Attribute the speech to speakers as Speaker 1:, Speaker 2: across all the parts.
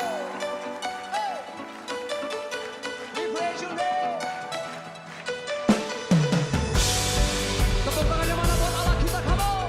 Speaker 1: We praise your name. Tepuk tangan yang mana buat Allah kita, come on.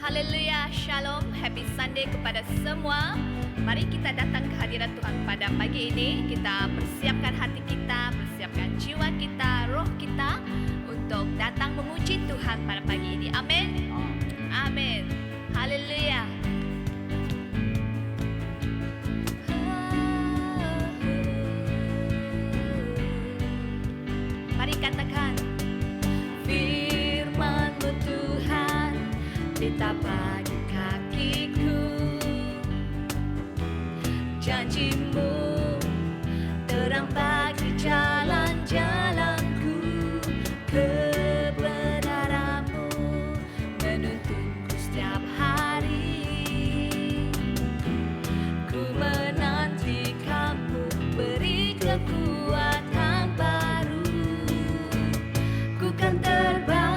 Speaker 2: Haleluya, Shalom, Happy Sunday kepada semua. Mari kita datang ke hadirat Tuhan pada pagi ini. Kita persiapkan hati kita, persiapkan jiwa kita, roh kita untuk datang memuji Tuhan pada pagi ini. Amin. Amin. Haleluya. Mari katakan, firman-Mu Tuhan ditapak di kakiku, janji-Mu terang bagi jalan-jalanku, kebenaran-Mu menuntunku setiap hari. Ku menantikan-Mu, beri kekuatan baru. Ku kan terbang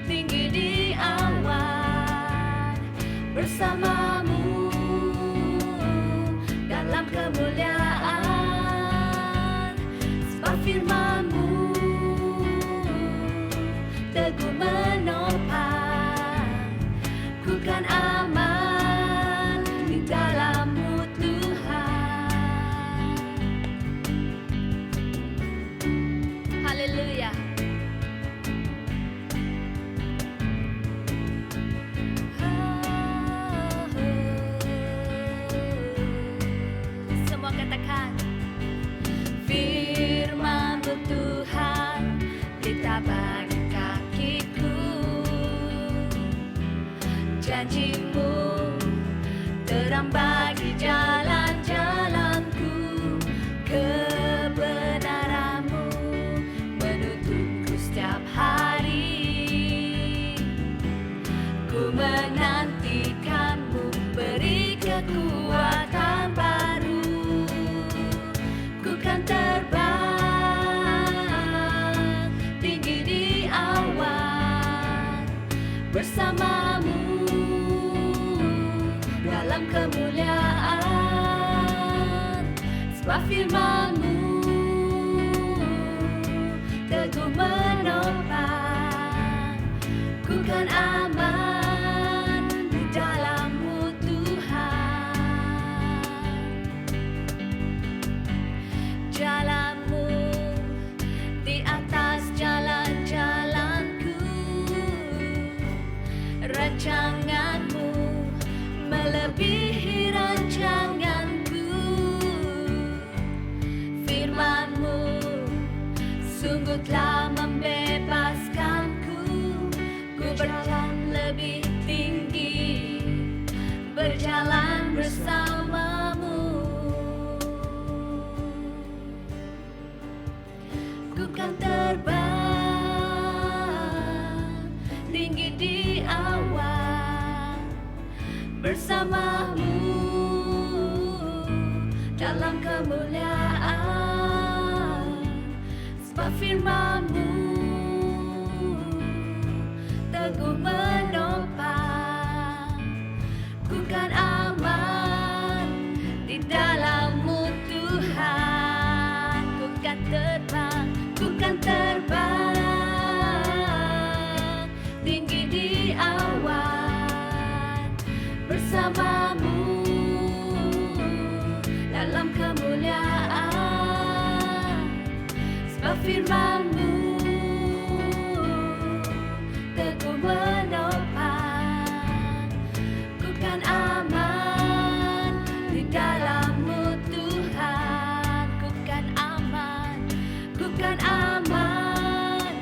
Speaker 2: tinggi di awan bersama-Mu dalam kemuliaan. Sebab firman-Mu teguh menopang, ku kan aman di dalam-Mu Tuhan. Haleluya. Semua katakan, firman-Mu Tuhan ditapak di kakiku, janji-Mu terang bagi jalan-jalanku, kebenaran-Mu menuntunku setiap hari. Ku menantikan-Mu, beri kekuatan baru. Ku kan terbang tinggi di awan bersama-Mu dalam kemuliaan. Sebab firman-Mu teguh menopang, ku kan aman di dalam-Mu Tuhan. Jalan-Mu di atas jalan-jalanku, rancangan-Mu melebihi rancanganku. Firman-Mu sungguh telah membebaskanku, ku berjalan lebih tinggi, berjalan bersama-Mu. Ku kan terbang tinggi di awan bersama-Mu dalam kemuliaan. Sebab firman-Mu teguh menopang, ku kan aman di dalam-Mu Tuhan. Ku kan terbang, ku kan terbang tinggi di awan bersama-Mu dalam kemuliaan. Sebab firman-Mu teguh menopang, ku kan aman di dalam-Mu Tuhan. Ku kan aman, ku kan aman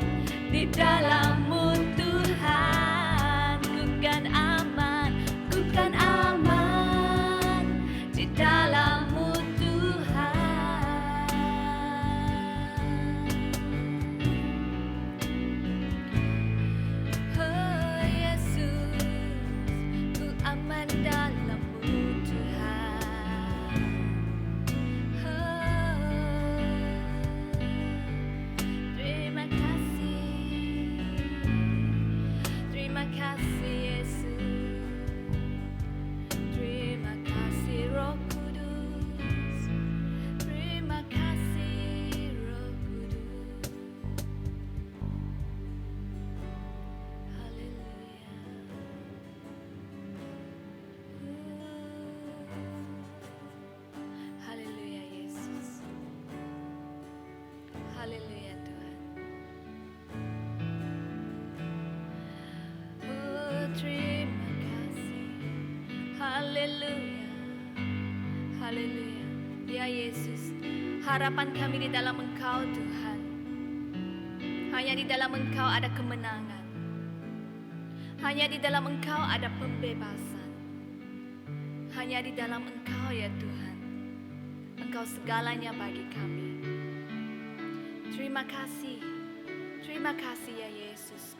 Speaker 2: di dalam-Mu Tuhan. Ku kan aman, ku kan aman di dalam-Mu Tuhan. Oh Yesus, ku aman dalam-Mu Tuhan. Terima kasih, terima kasih Yesus, terima kasih Roh Kudus, terima kasih Roh Kudus. Haleluya. terima kasih. Haleluya, haleluya. Ya Yesus, harapan kami di dalam Engkau Tuhan. Hanya di dalam Engkau ada kemenangan. Hanya di dalam Engkau ada pembebasan. Hanya di dalam Engkau ya Tuhan. Engkau segalanya bagi kami. Terima kasih. Terima kasih ya Yesus.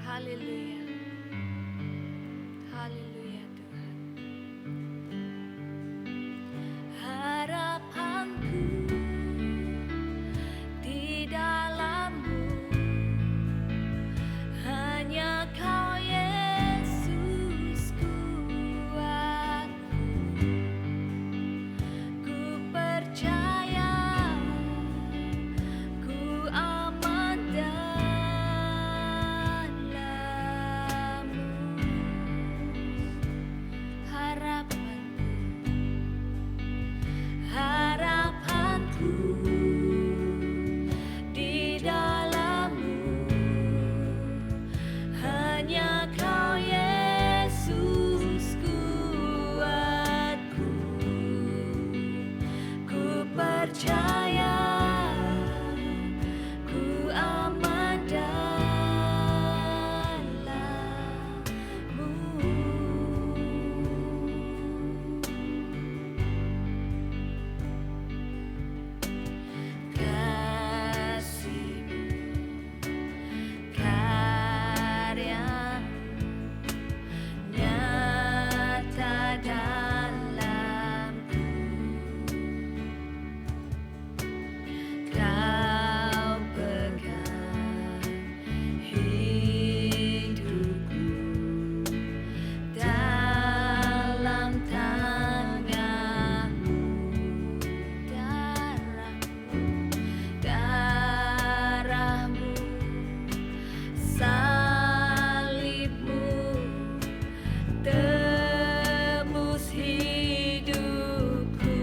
Speaker 2: Haleluya. Haleluya Tuhan. Harapanku di dalam-Mu, hanya Kau Yesus kuatku. Ku percaya, ku aman dalam-Mu. Harapanku di dalam-Mu, hanya Kau Yesus kuatku. Ku percaya, ku aman dalam-Mu. Kasih-Mu, karya-Mu nyata dalamku. Kau pegang hidupku dalam tangan-Mu. Darah-Mu, salib-Mu tebus hidupku.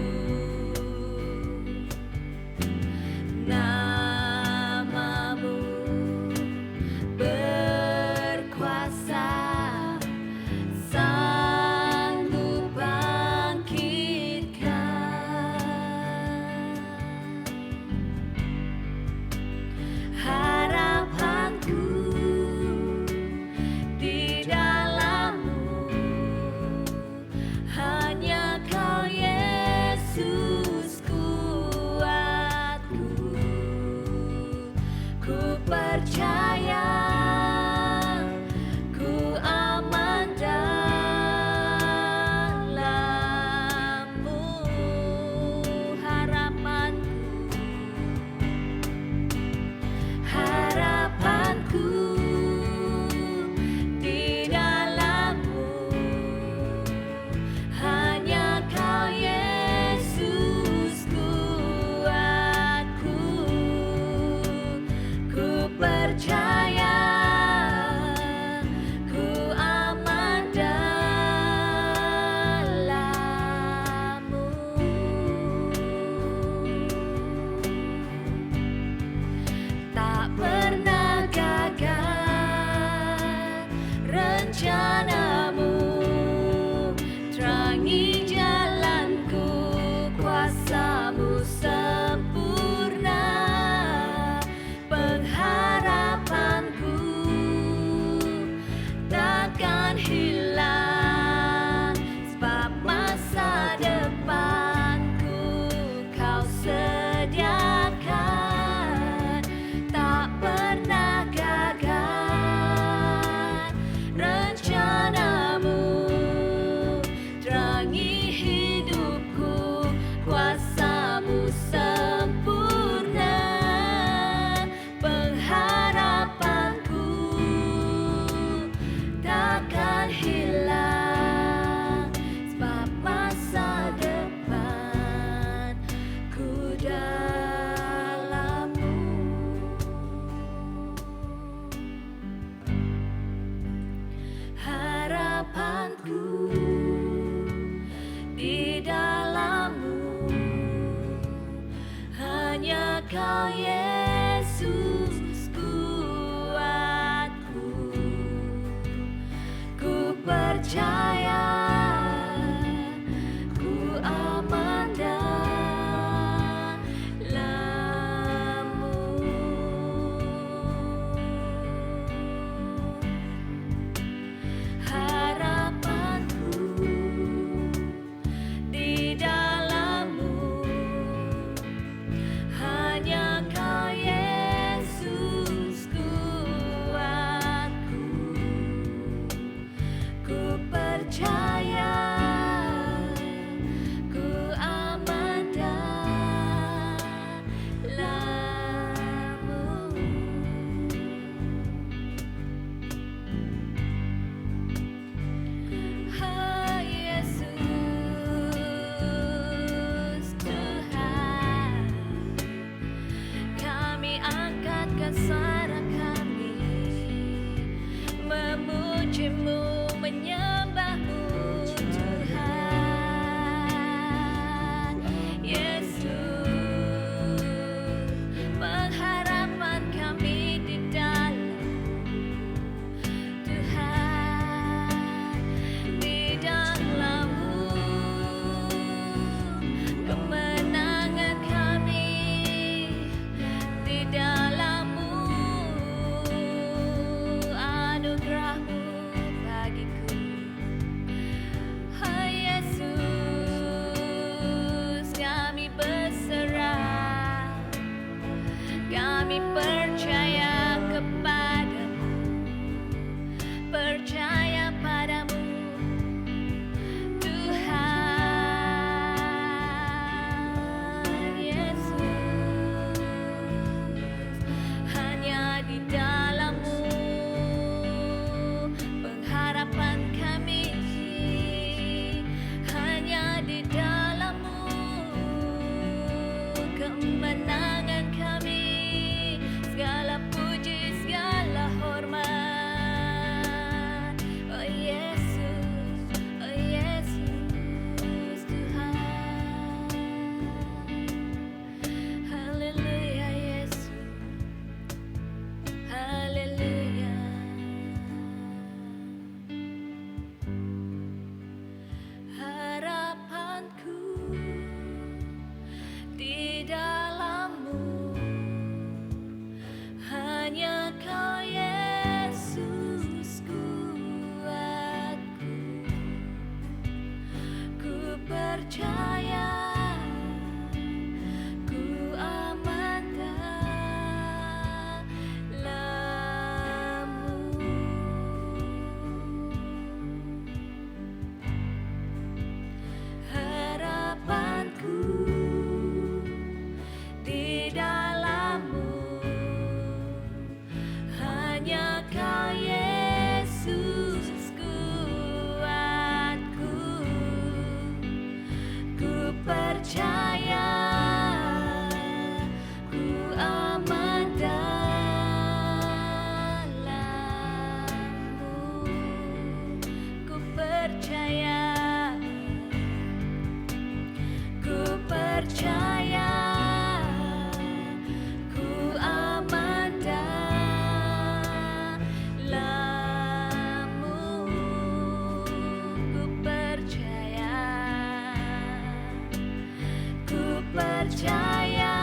Speaker 2: Nama-Mu berkuasa, sanggup bangkitkan. Harapanku di dalam-Mu, hanya Kau Yesus kuatku. Ku percaya, ku aman dalam-Mu. Harapanku di dalam-Mu, hanya Kau Yesus kuatku. Ku percaya, ku aman dalam-Mu. Tak pernah gagal rencana-Mu, terangi jalanku, kuasa-Mu sempurna. Pengharapanku takkan hilang, sebab masa depanku Kau sediakan. Tak pernah gagal rencana-Mu, terangi hidupku, kuasa-Mu sempurna. Pengharapanku takkan hilang, sebab masa depanku dalam-Mu. Harapanku di dalam-Mu, hanya Kau Yesus kuatku. memujimu, menyembahmu Tuhan Yesus. Pengharapan kami di dalam Tuhan, di dalam-Mu. Kemenangan kami di dalam-Mu. Anugerah-Mu bagiku, hai Yesus. Kami berserah, kami percaya kepadamu, percaya padamu Tuhan Yesus. Hanya di dalam-Mu pengharapan kami, hanya di dalam-Mu kemenangan kami. Segala puji, segala hormat, oh Yesus, oh Yesus Tuhan. Haleluya Yesus, haleluya. Harapanku di dalam-Mu, hanya Kau Yesus kuatku. Ku percaya, ku aman dalam-Mu. Harapanku di dalam-Mu, hanya Kau Yesus kuatku. Ku percaya, ku aman dalam-Mu. Ku percaya, ku percaya, ku aman dalam-Mu. Ku percaya, ku percaya,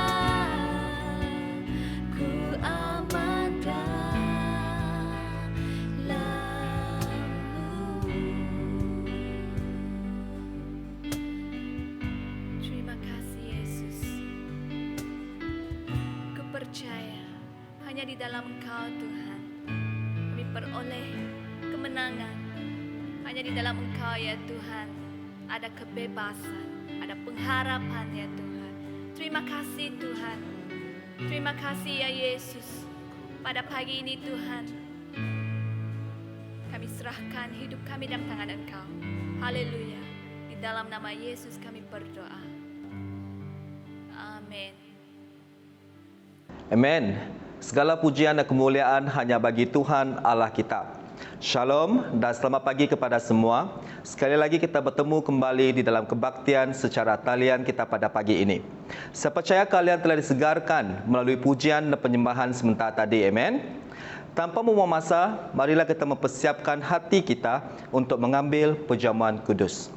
Speaker 2: ku aman dalam-Mu. Terima kasih Yesus. Ku percaya hanya di dalam Engkau Tuhan kami peroleh kemenangan. Hanya di dalam Engkau ya Tuhan ada kebebasan, ada pengharapan ya Tuhan. Terima kasih Tuhan. Terima kasih ya Yesus. Pada pagi ini Tuhan, kami serahkan hidup kami dalam tangan Engkau. Haleluya. Di dalam nama Yesus kami berdoa. Amin.
Speaker 3: Amen. Segala pujian dan kemuliaan hanya bagi Tuhan Allah kita. Shalom dan selamat pagi kepada semua. Sekali lagi kita bertemu kembali di dalam kebaktian secara talian kita pada pagi ini. Saya percaya kalian telah disegarkan melalui pujian dan penyembahan sebentar tadi. Amen. Tanpa membuang masa, marilah kita mempersiapkan hati kita untuk mengambil perjamuan kudus.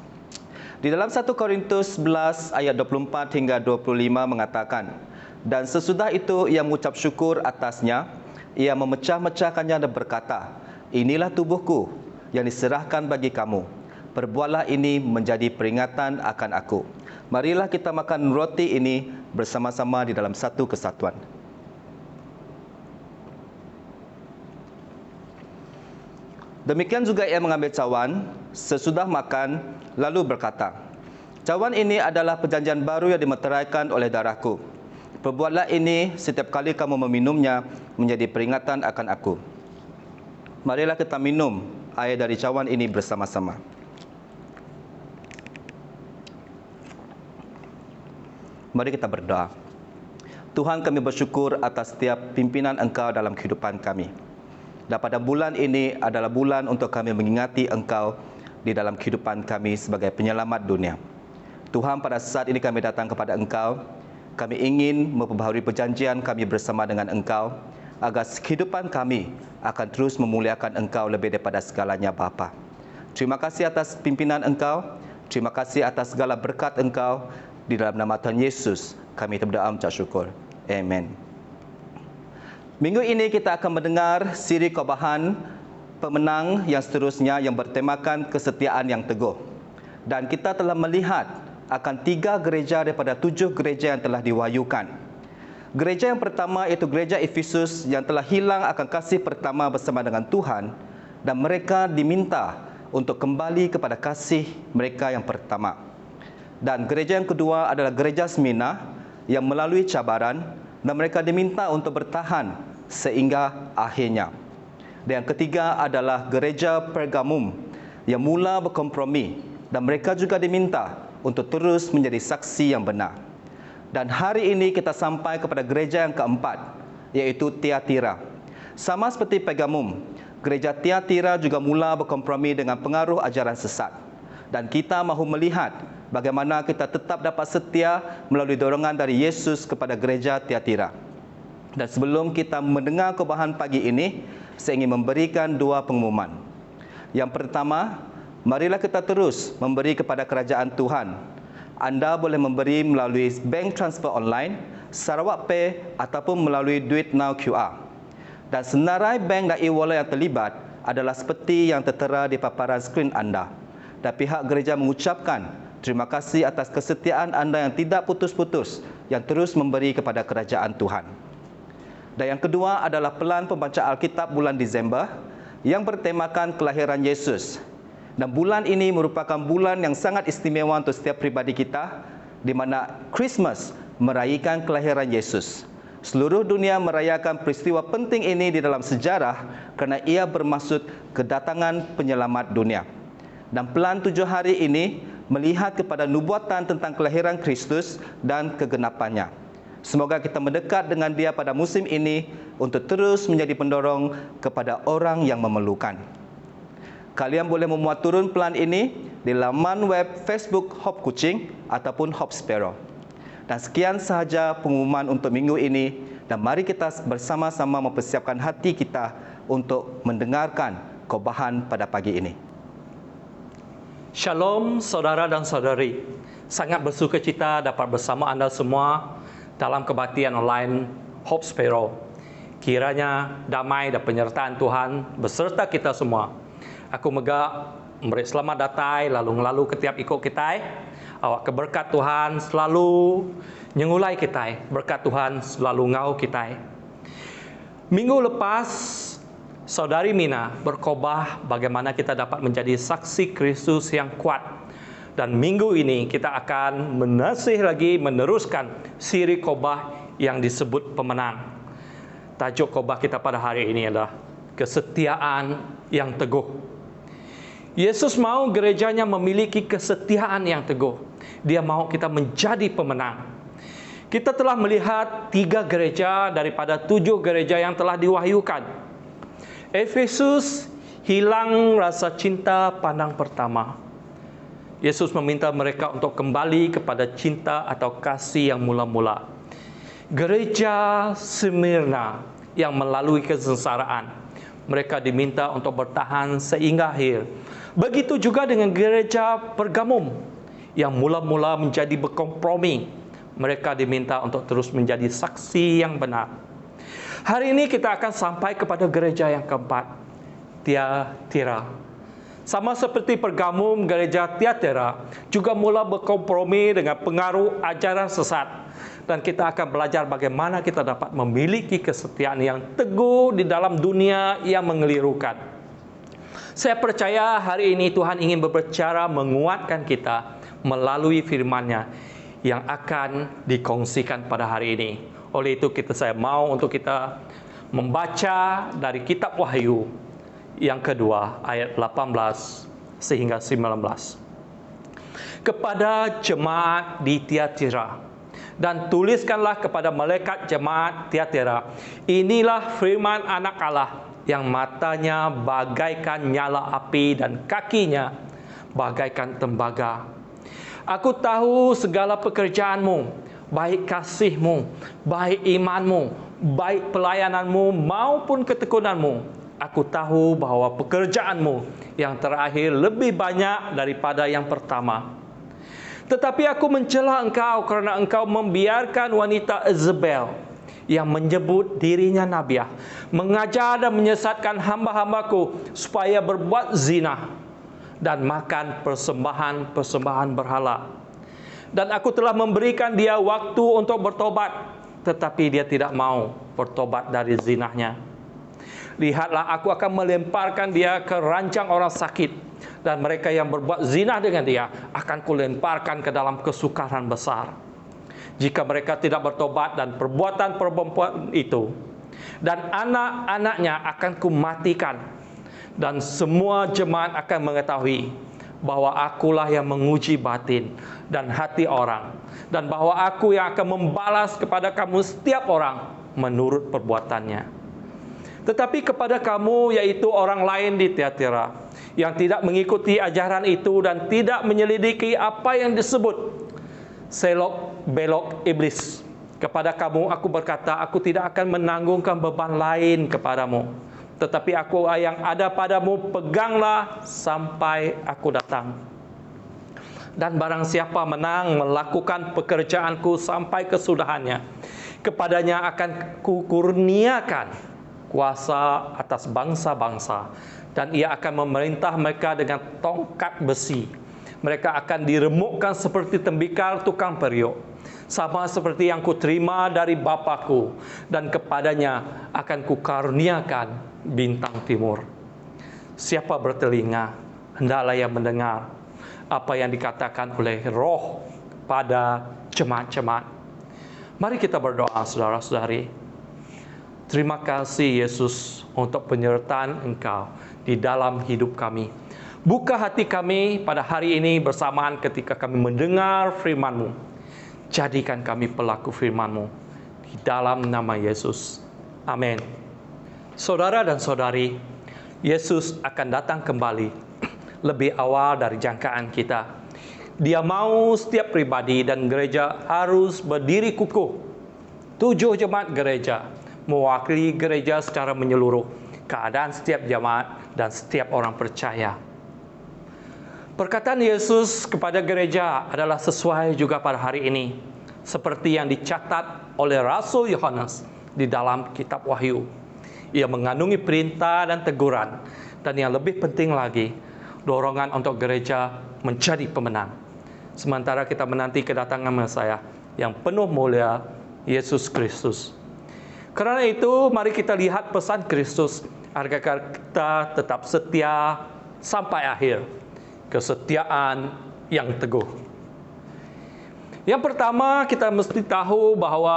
Speaker 3: Di dalam 1 Korintus 11 ayat 24 hingga 25 mengatakan, dan sesudah itu ia mengucap syukur atasnya, ia memecah-mecahkannya dan berkata, inilah tubuhku yang diserahkan bagi kamu. Perbuatlah ini menjadi peringatan akan aku. Marilah kita makan roti ini bersama-sama di dalam satu kesatuan. Demikian juga ia mengambil cawan sesudah makan, lalu berkata, cawan ini adalah perjanjian baru yang dimeteraikan oleh darahku. Perbuatlah ini setiap kali kamu meminumnya menjadi peringatan akan aku. Marilah kita minum air dari cawan ini bersama-sama. Mari kita berdoa. Tuhan, kami bersyukur atas setiap pimpinan Engkau dalam kehidupan kami. Dan pada bulan ini adalah bulan untuk kami mengingati Engkau di dalam kehidupan kami sebagai penyelamat dunia. Tuhan, pada saat ini kami datang kepada Engkau. Kami ingin memperbaharui perjanjian kami bersama dengan Engkau, agar kehidupan kami akan terus memuliakan Engkau lebih daripada segalanya, Bapa. Terima kasih atas pimpinan Engkau. Terima kasih atas segala berkat Engkau. Di dalam nama Tuhan Yesus, kami berdoa mengucap syukur. Amen. Minggu ini kita akan mendengar siri kobahan pemenang yang seterusnya yang bertemakan kesetiaan yang teguh. Dan kita telah melihat akan 3 gereja daripada 7 gereja yang telah diwahyukan. Gereja yang pertama iaitu gereja Efesus yang telah hilang akan kasih pertama bersama dengan Tuhan, dan mereka diminta untuk kembali kepada kasih mereka yang pertama. Dan gereja yang kedua adalah gereja Smyrna yang melalui cabaran, dan mereka diminta untuk bertahan sehingga akhirnya. Dan yang ketiga adalah gereja Pergamum yang mula berkompromi, dan mereka juga diminta untuk terus menjadi saksi yang benar. Dan hari ini kita sampai kepada gereja yang keempat, iaitu Tiatira. Sama seperti Pergamum, gereja Tiatira juga mula berkompromi dengan pengaruh ajaran sesat. Dan kita mahu melihat bagaimana kita tetap dapat setia melalui dorongan dari Yesus kepada gereja Tiatira. Dan sebelum kita mendengar kobahan pagi ini, saya ingin memberikan 2 pengumuman. Yang pertama, marilah kita terus memberi kepada kerajaan Tuhan. Anda boleh memberi melalui bank transfer online, Sarawak Pay ataupun melalui Duit Now QR. Dan senarai bank dan e-wallet yang terlibat adalah seperti yang tertera di paparan skrin anda. Dan pihak gereja mengucapkan terima kasih atas kesetiaan anda yang tidak putus-putus, yang terus memberi kepada kerajaan Tuhan. Dan yang kedua adalah pelan pembaca Alkitab bulan Disember yang bertemakan kelahiran Yesus. Dan bulan ini merupakan bulan yang sangat istimewa untuk setiap pribadi kita, di mana Christmas merayakan kelahiran Yesus. Seluruh dunia merayakan peristiwa penting ini di dalam sejarah kerana ia bermaksud kedatangan penyelamat dunia. Dan pelan 7 hari ini melihat kepada nubuatan tentang kelahiran Kristus dan kegenapannya. Semoga kita mendekat dengan dia pada musim ini untuk terus menjadi pendorong kepada orang yang memerlukan. Kalian boleh memuat turun pelan ini di laman web Facebook Hope Kuching ataupun Hope Sparrow. Dan sekian sahaja pengumuman untuk minggu ini, dan mari kita bersama-sama mempersiapkan hati kita untuk mendengarkan kobahan pada pagi ini.
Speaker 4: Shalom saudara dan saudari. Sangat bersukacita dapat bersama anda semua dalam kebaktian online Hope Sparrow. Kiranya damai dan penyertaan Tuhan beserta kita semua. Aku megak memberi selamat datang lalu ketiap ikut kita. Awak keberkat Tuhan selalu nyengulai kita. Berkat Tuhan selalu ngau kita. Minggu lepas Saudari Mina berkhotbah bagaimana kita dapat menjadi saksi Kristus yang kuat. Dan minggu ini kita akan meneruskan siri khotbah yang disebut pemenang. Tajuk khotbah kita pada hari ini adalah kesetiaan yang teguh. Yesus mau gerejanya memiliki kesetiaan yang teguh. Dia mau kita menjadi pemenang. Kita telah melihat 3 gereja daripada 7 gereja yang telah diwahyukan. Efesus hilang rasa cinta pandang pertama. Yesus meminta mereka untuk kembali kepada cinta atau kasih yang mula-mula. Gereja Smyrna yang melalui kesengsaraan, mereka diminta untuk bertahan sehingga akhir. Begitu juga dengan gereja Pergamum yang mula-mula menjadi berkompromi. Mereka diminta untuk terus menjadi saksi yang benar. Hari ini kita akan sampai kepada gereja yang keempat, Tiatira. Sama seperti Pergamum, gereja Tiatira juga mula berkompromi dengan pengaruh ajaran sesat. Dan kita akan belajar bagaimana kita dapat memiliki kesetiaan yang teguh di dalam dunia yang mengelirukan. Saya percaya hari ini Tuhan ingin berbicara menguatkan kita melalui firman-Nya yang akan dikongsikan pada hari ini. Oleh itu saya mau untuk kita membaca dari kitab Wahyu yang kedua ayat 18 sehingga 19. Kepada jemaat di Tiatira, dan tuliskanlah kepada malaikat jemaat Tiatira, inilah firman Anak Allah yang matanya bagaikan nyala api dan kakinya bagaikan tembaga. Aku tahu segala pekerjaanmu, baik kasihmu, baik imanmu, baik pelayananmu maupun ketekunanmu. Aku tahu bahwa pekerjaanmu yang terakhir lebih banyak daripada yang pertama. Tetapi aku mencela engkau kerana engkau membiarkan wanita Isabel yang menyebut dirinya nabiah mengajar dan menyesatkan hamba-hambaku supaya berbuat zina dan makan persembahan-persembahan berhala. Dan aku telah memberikan dia waktu untuk bertobat, tetapi dia tidak mau bertobat dari zinahnya. Lihatlah, aku akan melemparkan dia ke rancang orang sakit, dan mereka yang berbuat zina dengan dia akan kulemparkan ke dalam kesukaran besar. Jika mereka tidak bertobat dan perbuatan itu, dan anak-anaknya akan kumatikan, dan semua jemaat akan mengetahui bahwa akulah yang menguji batin dan hati orang, dan bahwa aku yang akan membalas kepada kamu setiap orang menurut perbuatannya. Tetapi kepada kamu, yaitu orang lain di Tiatira, yang tidak mengikuti ajaran itu dan tidak menyelidiki apa yang disebut selok belok iblis, kepada kamu aku berkata, aku tidak akan menanggungkan beban lain kepadamu, tetapi aku yang ada padamu peganglah sampai aku datang. Dan barang siapa menang melakukan pekerjaanku sampai kesudahannya, kepadanya akan kukurniakan kuasa atas bangsa-bangsa, dan ia akan memerintah mereka dengan tongkat besi. Mereka akan diremukkan seperti tembikar tukang periuk, sama seperti yang kuterima dari Bapakku, dan kepadanya akan kukaruniakan bintang timur. Siapa bertelinga, hendaklah ia mendengar apa yang dikatakan oleh Roh pada jemaat-jemaat. Mari kita berdoa, saudara-saudari. Terima kasih Yesus untuk penyertaan Engkau di dalam hidup kami. Buka hati kami pada hari ini bersamaan ketika kami mendengar firman-Mu. Jadikan kami pelaku firman-Mu di dalam nama Yesus. Amin. Saudara dan saudari, Yesus akan datang kembali lebih awal dari jangkaan kita. Dia mau setiap pribadi dan gereja harus berdiri kukuh. 7 jemaat gereja mewakili gereja secara menyeluruh, keadaan setiap jemaat dan setiap orang percaya. Perkataan Yesus kepada gereja adalah sesuai juga pada hari ini, seperti yang dicatat oleh Rasul Yohanes di dalam kitab Wahyu. Ia mengandungi perintah dan teguran, dan yang lebih penting lagi, dorongan untuk gereja menjadi pemenang. Sementara kita menanti kedatangan Mesias yang penuh mulia, Yesus Kristus. Karena itu, mari kita lihat pesan Kristus agar kita tetap setia sampai akhir. Kesetiaan yang teguh. Yang pertama, kita mesti tahu bahwa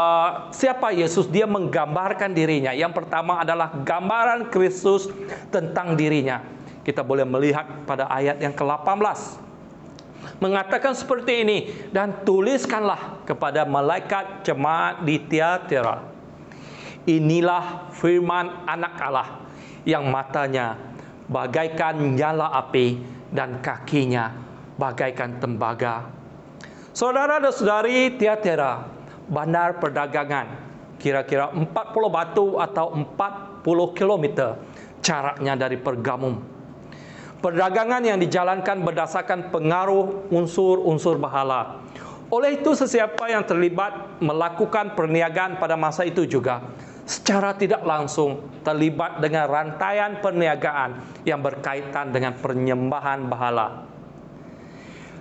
Speaker 4: siapa Yesus. Dia menggambarkan dirinya. Yang pertama adalah gambaran Kristus tentang dirinya. Kita boleh melihat pada ayat yang ke-18. Mengatakan seperti ini, dan tuliskanlah kepada malaikat jemaat di Tiatira. Inilah firman Anak Allah yang matanya bagaikan nyala api dan kakinya bagaikan tembaga. Saudara dan saudari, Tiatira, bandar perdagangan, kira-kira 40 batu atau 40 kilometer jaraknya dari Pergamum. Perdagangan yang dijalankan berdasarkan pengaruh unsur-unsur bahala. Oleh itu, sesiapa yang terlibat melakukan perniagaan pada masa itu juga secara tidak langsung terlibat dengan rantaian perniagaan yang berkaitan dengan penyembahan bahala.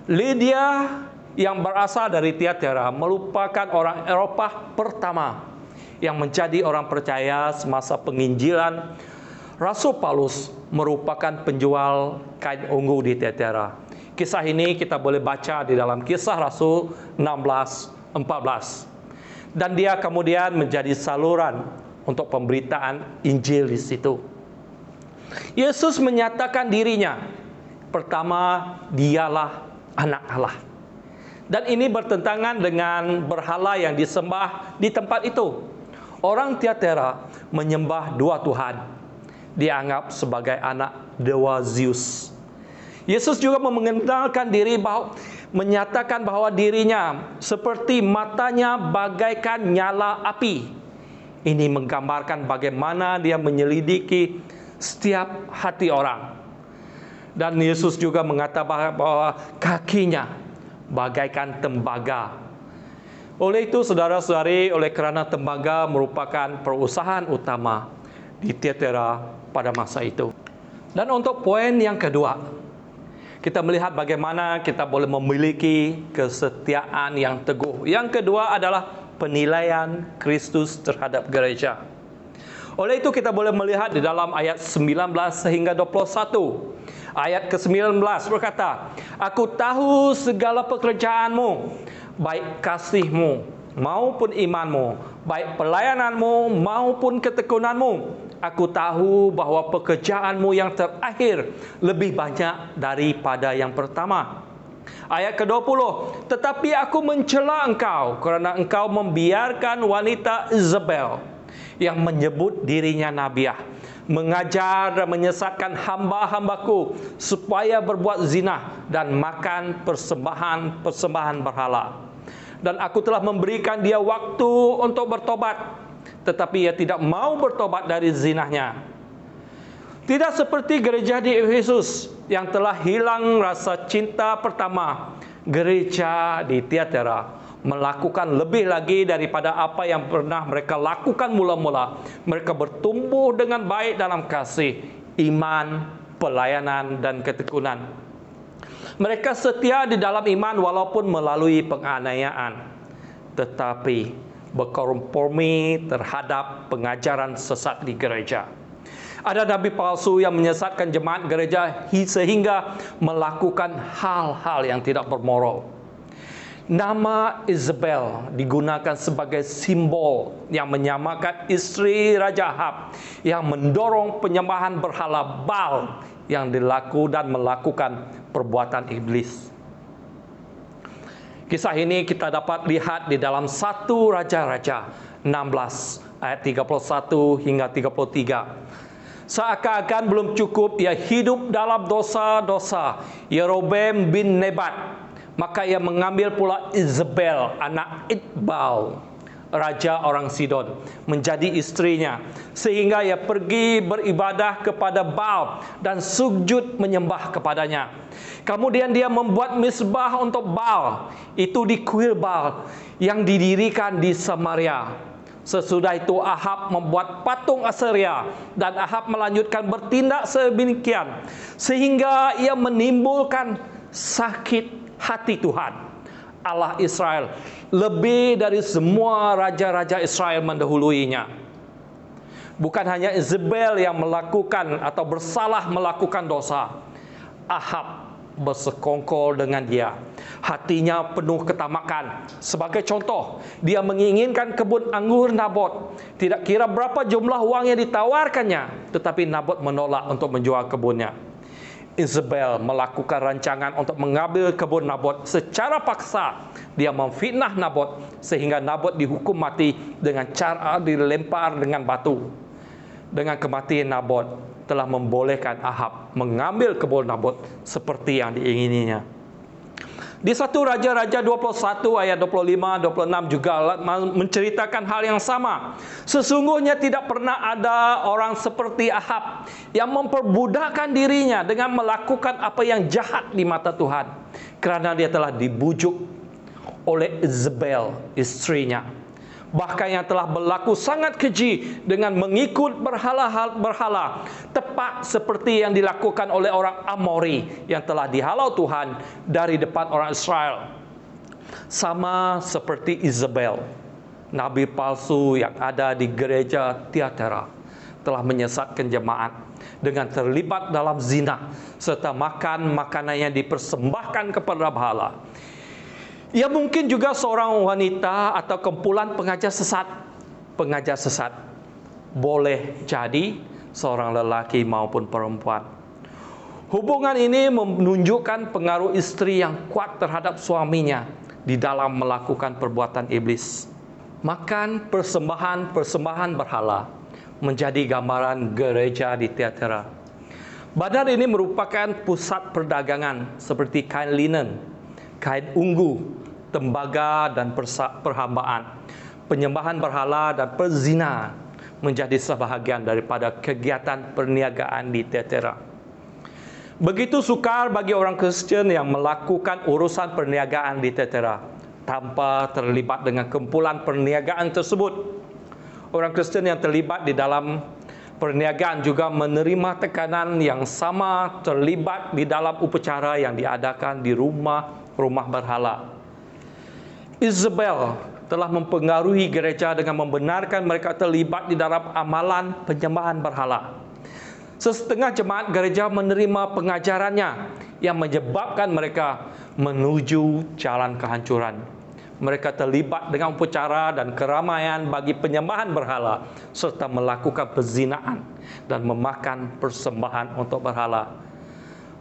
Speaker 4: Lydia yang berasal dari Tiatira merupakan orang Eropa pertama yang menjadi orang percaya semasa penginjilan. Rasul Paulus merupakan penjual kain ungu di Tiatira. Kisah ini kita boleh baca di dalam Kisah Rasul 16:14. Dan dia kemudian menjadi saluran untuk pemberitaan Injil di situ. Yesus menyatakan dirinya. Pertama, dialah Anak Allah. Dan ini bertentangan dengan berhala yang disembah di tempat itu. Orang Tiatira menyembah 2 Tuhan. dianggap sebagai anak dewa Zeus. Yesus juga mengenalkan diri menyatakan bahwa dirinya seperti matanya bagaikan nyala api. Ini menggambarkan bagaimana dia menyelidiki setiap hati orang. Dan Yesus juga mengatakan bahwa kakinya bagaikan tembaga. Oleh itu, saudara-saudari, oleh kerana tembaga merupakan perusahaan utama di Tiatira pada masa itu. Dan untuk poin yang kedua, kita melihat bagaimana kita boleh memiliki kesetiaan yang teguh. Yang kedua adalah penilaian Kristus terhadap gereja. Oleh itu kita boleh melihat di dalam ayat 19 sehingga 21. Ayat ke-19 berkata, "Aku tahu segala pekerjaanmu, baik kasihmu maupun imanmu, baik pelayananmu maupun ketekunanmu. Aku tahu bahwa pekerjaanmu yang terakhir lebih banyak daripada yang pertama." Ayat ke-20, "Tetapi aku mencela engkau kerana engkau membiarkan wanita Isabel yang menyebut dirinya nabiah, mengajar dan menyesatkan hamba-hambaku supaya berbuat zina dan makan persembahan berhala. Dan aku telah memberikan dia waktu untuk bertobat, tetapi ia tidak mau bertobat dari zinahnya. Tidak seperti gereja di Efesus yang telah hilang rasa cinta pertama, gereja di Tiatira melakukan lebih lagi daripada apa yang pernah mereka lakukan mula-mula. Mereka bertumbuh dengan baik dalam kasih, iman, pelayanan, dan ketekunan. Mereka setia di dalam iman walaupun melalui penganiayaan, tetapi berkompromi terhadap pengajaran sesat di gereja. Ada nabi palsu yang menyesatkan jemaat gereja sehingga melakukan hal-hal yang tidak bermoral. Nama Isabel digunakan sebagai simbol yang menyamakan istri Raja Ahab yang mendorong penyembahan berhala Baal yang dilakukan dan melakukan perbuatan iblis. Kisah ini kita dapat lihat di dalam 1 Raja-Raja 16 ayat 31 hingga 33. Seakan-akan belum cukup ia hidup dalam dosa-dosa Yerobeam bin Nebat, maka ia mengambil pula Isabel, anak Itbal, raja orang Sidon, menjadi istrinya, sehingga ia pergi beribadah kepada Baal dan sujud menyembah kepadanya. Kemudian dia membuat misbah untuk Baal, itu di kuil Baal yang didirikan di Samaria. Sesudah itu Ahab membuat patung Aseria, dan Ahab melanjutkan bertindak sedemikian sehingga ia menimbulkan sakit hati Tuhan Allah Israel lebih dari semua raja-raja Israel mendahuluinya. Bukan hanya Isabel yang melakukan atau bersalah melakukan dosa, Ahab bersekongkol dengan dia. Hatinya penuh ketamakan. Sebagai contoh, dia menginginkan kebun anggur Nabot. Tidak kira berapa jumlah uang yang ditawarkannya, tetapi Nabot menolak untuk menjual kebunnya. Isabel melakukan rancangan untuk mengambil kebun Nabot secara paksa. Dia memfitnah Nabot sehingga Nabot dihukum mati dengan cara dilempar dengan batu. Dengan kematian Nabot telah membolehkan Ahab mengambil kebun Nabot seperti yang diingininya. Di 1 Raja-Raja 21 ayat 25-26 juga menceritakan hal yang sama. Sesungguhnya tidak pernah ada orang seperti Ahab yang memperbudakkan dirinya dengan melakukan apa yang jahat di mata Tuhan, kerana dia telah dibujuk oleh Isabel, istrinya. Bahkan yang telah berlaku sangat keji dengan mengikut berhala, tepat seperti yang dilakukan oleh orang Amori yang telah dihalau Tuhan dari depan orang Israel. Sama seperti Isabel, nabi palsu yang ada di gereja Tiatira, telah menyesatkan jemaat dengan terlibat dalam zina serta makan makanan yang dipersembahkan kepada berhala. Ia mungkin juga seorang wanita atau kumpulan pengajar sesat. Pengajar sesat boleh jadi seorang lelaki maupun perempuan. Hubungan ini menunjukkan pengaruh istri yang kuat terhadap suaminya di dalam melakukan perbuatan iblis. Makan persembahan berhala menjadi gambaran gereja di Tiatira. Bandar ini merupakan pusat perdagangan seperti kain linen, kain ungu, tembaga dan perhambaan, penyembahan berhala dan perzinahan menjadi sebahagian daripada kegiatan perniagaan di Tiatira. Begitu sukar bagi orang Kristen yang melakukan urusan perniagaan di Tiatira tanpa terlibat dengan kumpulan perniagaan tersebut. Orang Kristen yang terlibat di dalam perniagaan juga menerima tekanan yang sama terlibat di dalam upacara yang diadakan di rumah-rumah berhala. Isabel telah mempengaruhi gereja dengan membenarkan mereka terlibat di dalam amalan penyembahan berhala. Setengah jemaat gereja menerima pengajarannya yang menyebabkan mereka menuju jalan kehancuran. Mereka terlibat dengan upacara dan keramaian bagi penyembahan berhala serta melakukan perzinahan dan memakan persembahan untuk berhala.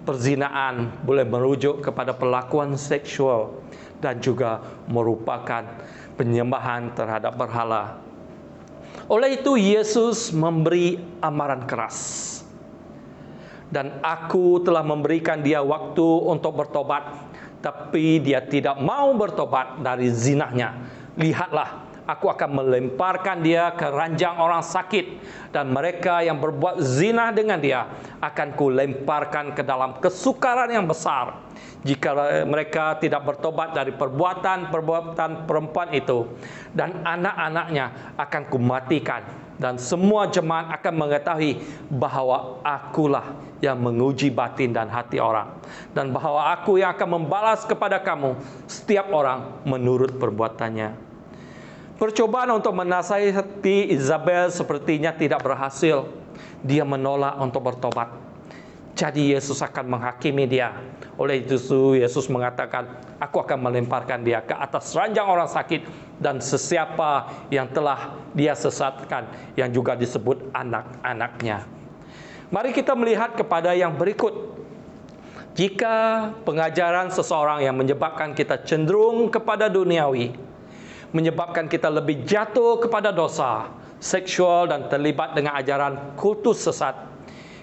Speaker 4: Perzinahan boleh merujuk kepada perlakuan seksual dan juga merupakan penyembahan terhadap berhala. Oleh itu Yesus memberi amaran keras. Dan aku telah memberikan dia waktu untuk bertobat, tapi dia tidak mau bertobat dari zinahnya. Lihatlah, aku akan melemparkan dia ke ranjang orang sakit, dan mereka yang berbuat zina dengan dia akan kulemparkan ke dalam kesukaran yang besar. Jika mereka tidak bertobat dari perbuatan-perbuatan perempuan itu, dan anak-anaknya akan kumatikan, dan semua jemaat akan mengetahui bahawa akulah yang menguji batin dan hati orang, dan bahawa aku yang akan membalas kepada kamu setiap orang menurut perbuatannya. Percobaan untuk menasihati Isabel sepertinya tidak berhasil. Dia menolak untuk bertobat. Jadi Yesus akan menghakimi dia. Oleh itu Yesus mengatakan, aku akan melemparkan dia ke atas ranjang orang sakit dan sesiapa yang telah dia sesatkan, yang juga disebut anak-anaknya. Mari kita melihat kepada yang berikut. Jika pengajaran seseorang yang menyebabkan kita cenderung kepada duniawi, menyebabkan kita lebih jatuh kepada dosa, seksual dan terlibat dengan ajaran kultus sesat,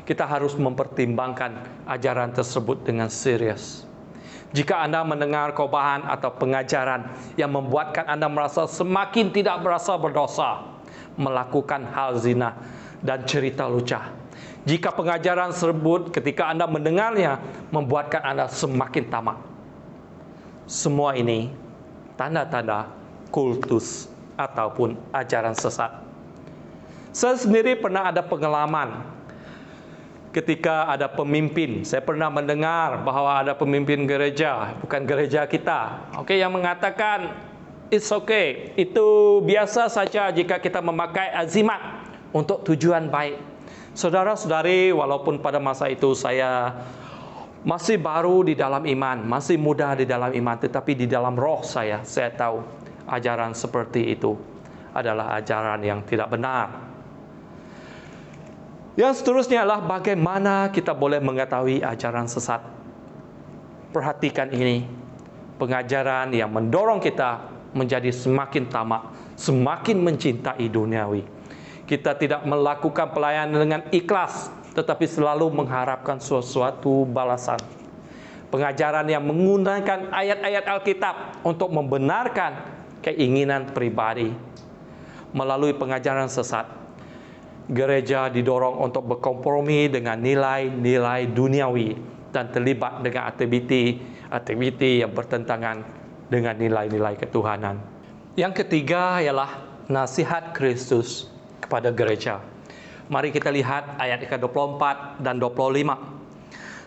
Speaker 4: kita harus mempertimbangkan ajaran tersebut dengan serius. Jika Anda mendengar khotbah atau pengajaran yang membuatkan Anda merasa semakin tidak merasa berdosa, melakukan hal zina dan cerita lucah. Jika pengajaran tersebut ketika Anda mendengarnya membuatkan Anda semakin tamak. Semua ini tanda-tanda kultus ataupun ajaran sesat. Saya sendiri pernah ada pengalaman ketika ada pemimpin. Saya pernah mendengar bahawa ada pemimpin gereja, bukan gereja kita, yang mengatakan it's okay, itu biasa saja jika kita memakai azimat untuk tujuan baik. Saudara-saudari, walaupun pada masa itu saya masih baru di dalam iman, masih muda di dalam iman, tetapi di dalam roh saya tahu ajaran seperti itu adalah ajaran yang tidak benar. Yang seterusnya adalah bagaimana kita boleh mengetahui ajaran sesat. Perhatikan ini, pengajaran yang mendorong kita menjadi semakin tamak, semakin mencintai duniawi. Kita tidak melakukan pelayanan dengan ikhlas, tetapi selalu mengharapkan sesuatu balasan. Pengajaran yang menggunakan ayat-ayat Alkitab untuk membenarkan keinginan pribadi. Melalui pengajaran sesat, gereja didorong untuk berkompromi dengan nilai-nilai duniawi dan terlibat dengan aktiviti yang bertentangan dengan nilai-nilai ketuhanan. Yang ketiga ialah nasihat Kristus kepada gereja. Mari kita lihat ayat ke-24 dan 25.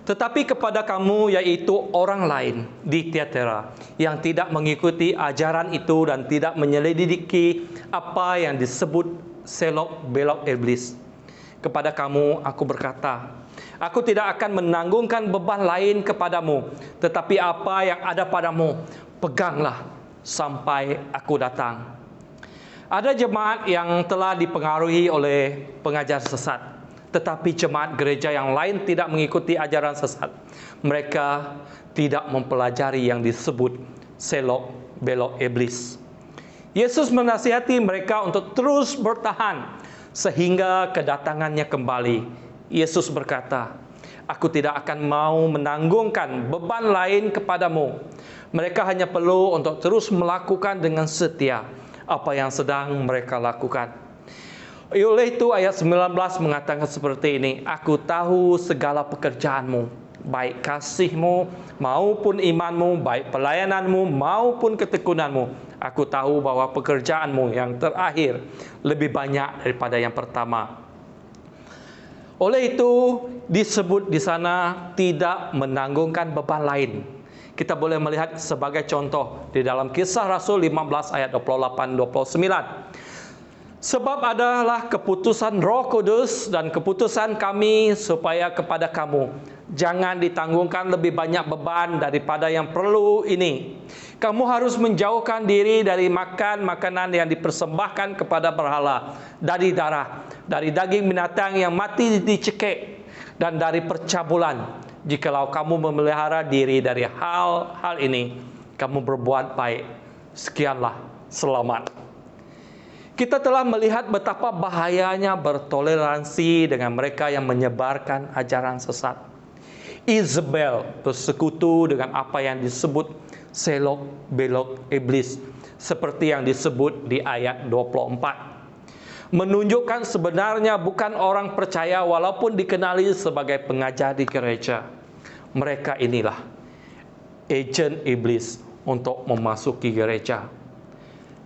Speaker 4: Tetapi kepada kamu, yaitu orang lain di Tiatira, yang tidak mengikuti ajaran itu dan tidak menyelidiki apa yang disebut selok belok iblis. Kepada kamu aku berkata, aku tidak akan menanggungkan beban lain kepadamu, tetapi apa yang ada padamu, peganglah sampai aku datang. Ada jemaat yang telah dipengaruhi oleh pengajar sesat, tetapi jemaat gereja yang lain tidak mengikuti ajaran sesat. Mereka tidak mempelajari yang disebut selok belok iblis. Yesus menasihati mereka untuk terus bertahan sehingga kedatangannya kembali. Yesus berkata, "Aku tidak akan mau menanggungkan beban lain kepadamu. Mereka hanya perlu untuk terus melakukan dengan setia apa yang sedang mereka lakukan." Oleh itu ayat 19 mengatakan seperti ini, "Aku tahu segala pekerjaanmu, baik kasihmu maupun imanmu, baik pelayananmu maupun ketekunanmu. Aku tahu bahwa pekerjaanmu yang terakhir lebih banyak daripada yang pertama." Oleh itu disebut di sana tidak menanggungkan beban lain. Kita boleh melihat sebagai contoh di dalam Kisah Rasul 15 ayat 28-29. "Sebab adalah keputusan Roh Kudus dan keputusan kami supaya kepada kamu jangan ditanggungkan lebih banyak beban daripada yang perlu ini. Kamu harus menjauhkan diri dari makan makanan yang dipersembahkan kepada berhala, dari darah, dari daging binatang yang mati dicekik, dan dari percabulan. Jikalau kamu memelihara diri dari hal-hal ini, kamu berbuat baik. Sekianlah, selamat." Kita telah melihat betapa bahayanya bertoleransi dengan mereka yang menyebarkan ajaran sesat. Isabel bersekutu dengan apa yang disebut selok belok iblis, seperti yang disebut di ayat 24. Menunjukkan sebenarnya bukan orang percaya walaupun dikenali sebagai pengajar di gereja. Mereka inilah agen iblis untuk memasuki gereja.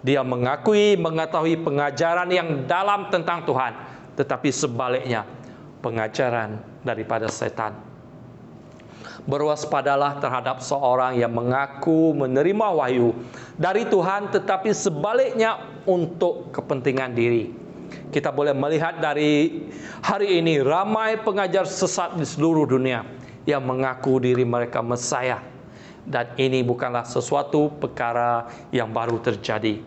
Speaker 4: Dia mengetahui pengajaran yang dalam tentang Tuhan, tetapi sebaliknya pengajaran daripada setan. Berwaspadalah terhadap seorang yang mengaku menerima wahyu dari Tuhan, tetapi sebaliknya untuk kepentingan diri. Kita boleh melihat dari hari ini ramai pengajar sesat di seluruh dunia yang mengaku diri mereka Mesias. Dan ini bukanlah sesuatu perkara yang baru terjadi.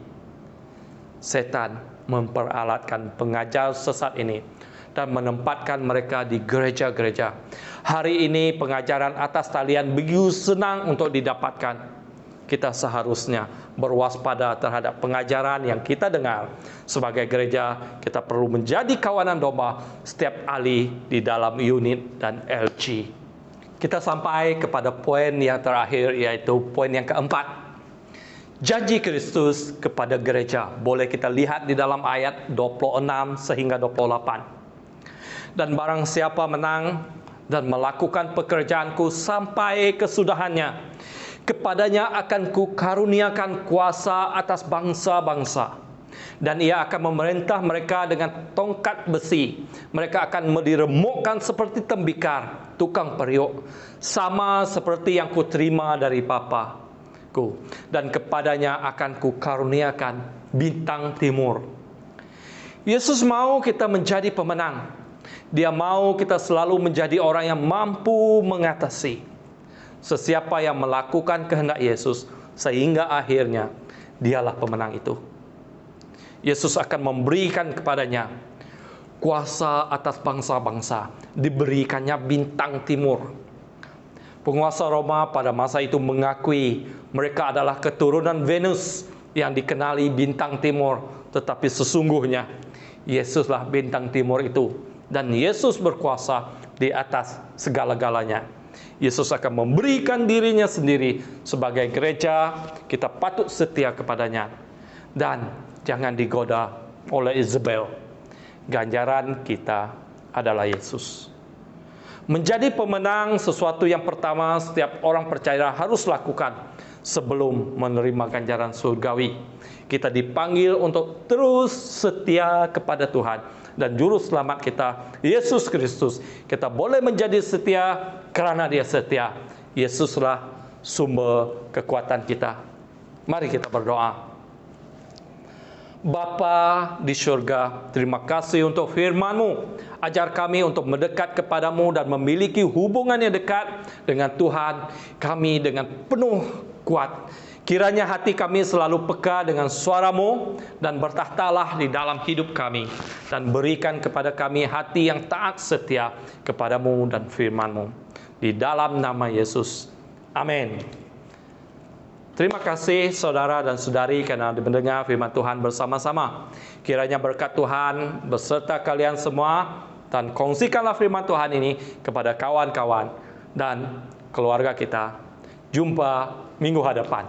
Speaker 4: Setan memperalatkan pengajar sesat ini dan menempatkan mereka di gereja-gereja. Hari ini pengajaran atas talian begitu senang untuk didapatkan. Kita seharusnya berwaspada terhadap pengajaran yang kita dengar. Sebagai gereja, kita perlu menjadi kawanan domba setiap ahli di dalam unit dan LG. Kita sampai kepada poin yang terakhir, yaitu poin yang keempat. Janji Kristus kepada gereja. Boleh kita lihat di dalam ayat 26 sehingga 28. "Dan barang siapa menang dan melakukan pekerjaanku sampai kesudahannya, kepadanya akan kukaruniakan kuasa atas bangsa-bangsa. Dan ia akan memerintah mereka dengan tongkat besi. Mereka akan diremukkan seperti tembikar, tukang periuk, sama seperti yang kuterima dari Bapa. Dan kepadanya akan kukaruniakan bintang timur." Yesus mau kita menjadi pemenang. Dia mau kita selalu menjadi orang yang mampu mengatasi. Sesiapa yang melakukan kehendak Yesus sehingga akhirnya dialah pemenang itu. Yesus akan memberikan kepadanya kuasa atas bangsa-bangsa, diberikannya bintang timur. Penguasa Roma pada masa itu mengakui mereka adalah keturunan Venus yang dikenali bintang timur. Tetapi sesungguhnya Yesuslah bintang timur itu. Dan Yesus berkuasa di atas segala-galanya. Yesus akan memberikan dirinya sendiri sebagai gereja. Kita patut setia kepadanya. Dan jangan digoda oleh Isabel. Ganjaran kita adalah Yesus. Menjadi pemenang sesuatu yang pertama setiap orang percaya harus lakukan sebelum menerima ganjaran surgawi. Kita dipanggil untuk terus setia kepada Tuhan dan juru selamat kita, Yesus Kristus. Kita boleh menjadi setia karena Dia setia. Yesuslah sumber kekuatan kita. Mari kita berdoa. Bapa di surga, terima kasih untuk firman-Mu. Ajar kami untuk mendekat kepadamu dan memiliki hubungan yang dekat dengan Tuhan kami dengan penuh kuat. Kiranya hati kami selalu peka dengan suara-Mu dan bertahtalah di dalam hidup kami. Dan berikan kepada kami hati yang taat setia kepadamu dan firman-Mu. Di dalam nama Yesus. Amin. Terima kasih saudara dan saudari kerana mendengar firman Tuhan bersama-sama. Kiranya berkat Tuhan beserta kalian semua dan kongsikanlah firman Tuhan ini kepada kawan-kawan dan keluarga kita. Jumpa minggu hadapan.